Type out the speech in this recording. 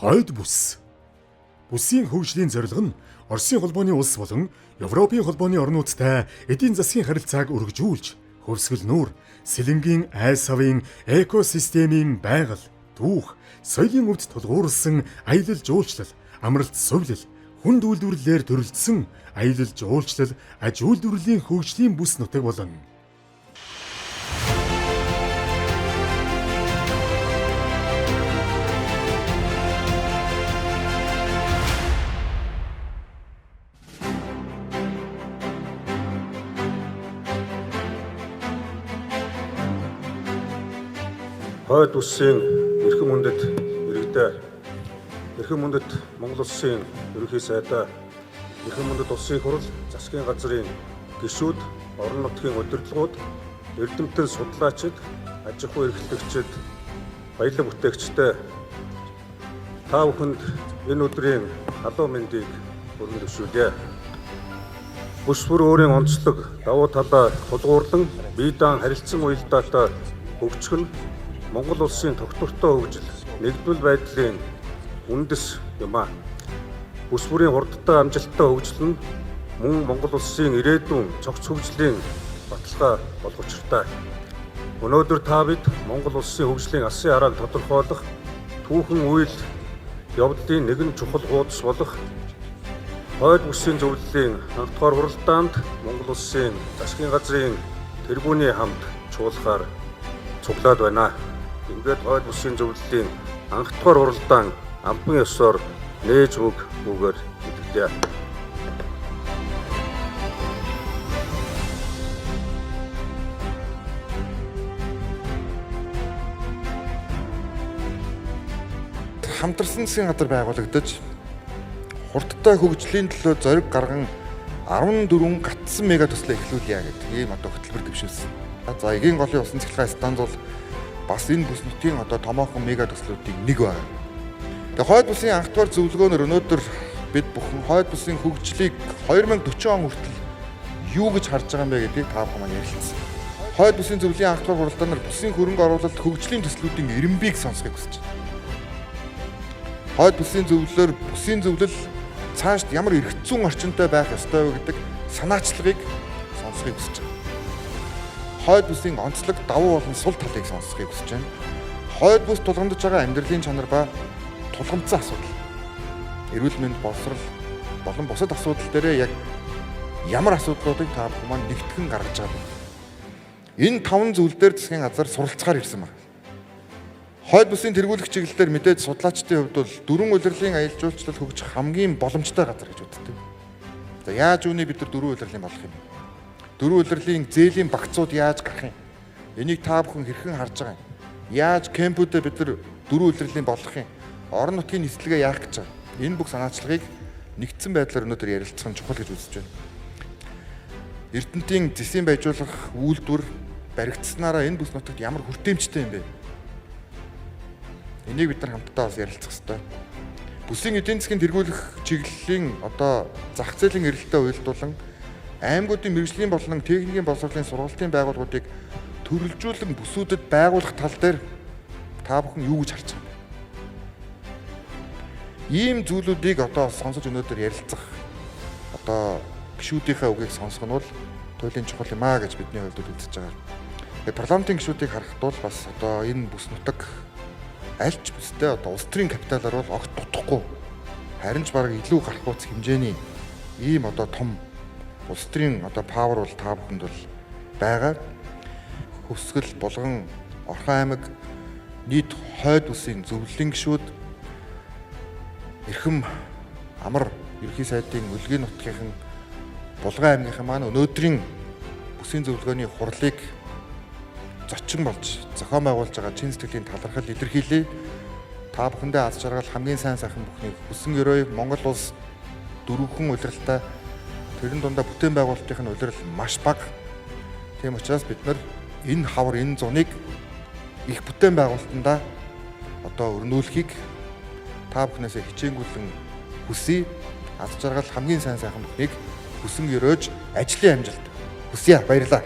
Хойд бүс. Бүсийн хөгжлийн зорилго нь Оросын холбооны улс болон Европын холбооны орнуудтай эдийн засгийн харилцааг өргөжүүлж, хөвсгөл нүүр, сэлэнгийн айл савын экосистемийн байгаль, түүх, соёлын өвд тулгуурласан аялал жуулчлал, амралт сувлал, хүнд үйлдвэрлэлээр төрөлдсөн аялал жуулчлал, аж үйлдвэрлэлийн хөгжлийн бүс нутаг болон Хойд бүсийн эрхэм хүндэт иргэдээ, эрхэм хүндэт Монгол Улсын ерөнхий сайдаа, эрхэм хүндэт улсын хурал, засгийн газрын гишүүд, орон нутгийн удирдлагууд, эрдэмтэн судлаачид, аж ахуй эрхлэгчид, баялаг бүтээгчтэй та бүхэнд энэ өдрийн халуун мэндийг хүргэж өгшүүлье. Бүс бүр өөрийн онцлог давуу талаа тулгуурлан бие даан харилцан уялдаатай хөгжих нь Монгол улсын тогтвортой хөгжил, нэгдвэл байдлын үндэс юм а. Бүс бүрийн хурдтай амжилттай хөгжил нь мөн Монгол улсын ирээдүйн цогц хөгжлийн баталгаа болох учиртай. Өнөөдөр та бид Монгол улсын хөгжлийн алсын харааг тодорхойлох түүхэн үйл явдлын нэгэн чухал хуудас болох хойд бүсийн зөвлөлийн анх дугаар хуралдаанд Монгол улсын засгийн газрын тэргүүний хамт чуулгахаар цуглаад байна. Ингээд хойд бүсийн зөвлөлийн анх дугаар хуралдаан албан ёсоор нээж өгөөр итгэлээ. Хамтарсан засгийн газар байгуулагдаж хурдтай хөгжлийн төлөө зориг гарган 14 гатсан мега төслөө эхлүүлье гэдэг ийм хөтөлбөр дэвшүүлсэн. За эгийн голын усан цахилгаан станц бол бас энэ бүс нутгийн томоохон мега төслүүдийн нэг байна. Тэгээ хойд бүсийн анх дугаар зөвлөгөөнөр өнөөдөр бид бүхэн хойд бүсийн хөгжлийг 2040 он хүртэл юу гэж харж байгаа юм бэ гэдгийг та бүхэн маань ярилцсан. Хойд бүсийн зөвлөлийн анх дугаар хуралдаанаар бүсийн хөрөнгө оруулалт хөгжлийн төслүүдийн эренбийг сонсохыг хүсэж байна. Хойд бүсийн зөвлөлөөр бүсийн зөвлөл цаашд ямар эргэцүүн орчинтой байх ёстой вэ гэдэг санаачлагыг сонсохыг хүсэж байна. Хойд бүсийн онцлог давуу болон сул талыг сонсохыг хүсэж байна. Хойд бүс тулгамдж байгаа амьдралын чанар ба тулгамдсан асуудал, эрүүл мэнд, боловсрол болон бусад асуудал дээр яг ямар асуудлуудыг та бүхэн маань нэгтгэн гаргаж байгаа вэ? Энэ 5 зүйл дээр засгийн газар суралцгаар ирсэн байна. Хойд бүсийн тэргүүлэх чиглэлээр мэдээж судлаачдын хувьд бол дөрвөн улирлын аялал жуулчлал хөгжих хамгийн боломжтой газар гэж үздэг. За яаж үүнийг бид нар дөрвөн улирлын болох юм? Дөрвөн улирлын зээлийн багцууд яаж гарах юм? Энийг та бүхэн хэрхэн харж байгаа юм? Яаж кемпүүдэд бид нар дөрвөн улирлын болох юм? Орон нутгийн нислэгээ яах гэж байгаа? Энэ бүх санаачлагыг нэгдсэн байдлаар өнөөдөр ярилцах нь чухал гэж үзэж байна. Эрдэмтийн зэсийн байжуулах үйлдвэр баригдсанаараа энэ бүс нутагт ямар хүртээмжтэй юм бэ? Энийг бид нар хамтдаа бас ярилцах хэрэгтэй. Бүсийн эдийн засгийн тэргүүлэх чиглэлийн зах зээлийн эрэлттэй уялдуулан аймагуудын мэргэжлийн болон техникийн боловсролын сургалтын байгууллагуудыг төрөлжүүлэн бүсүүдэд байгуулах тал дээр та бүхэн юу гэж харж байгаа юм? Ийм зүйлүүдийг сонсож өнөөдөр ярилцах гишүүдийнхээ үгийг сонсох нь бол туйлын чухал юм аа гэж бидний хувьд үзэж байгаа. Парламентын гишүүдийг харахад бол бас энэ бүс нутаг аль ч бүстэй улс төрийн капиталаар бол огт дутхгүй, харин ч бараг илүү гарах уц хэмжээний ийм том улс төрийн павер бол та бүхэнд бол байгаа. Хөвсгөл болгон Орхон аймаг нийт хойд бүсийн зөвлөлийн гишүүд, эрхэм амар ерхий сайдын Өлгийн нутгийнхан Булган аймгийнхан маань өнөөдрийн бүсийн зөвлөгөөний хурлыг зочин болж зохион байгуулж байгаа чин сэтгэлийн талархал илэрхийлье. Та бүхэндээ аз жаргал хамгийн сайн сайхан бүхнийг хүссэн өрөө. Монгол улс дөрвөн улиралтай, тэрэн дундаа бүтээн байгуулалтын улирал маш бага. Тийм учраас бид нар энэ хавар, энэ зуныг их бүтээн байгуулалтандаа өрнүүлэхийг та бүхнээс хичээнгүйлэн хүсье. Аз жаргал хамгийн сайн сайхан бүхнийг хүсэн өрөөж ажлын амжилт хүсье. Баярлалаа.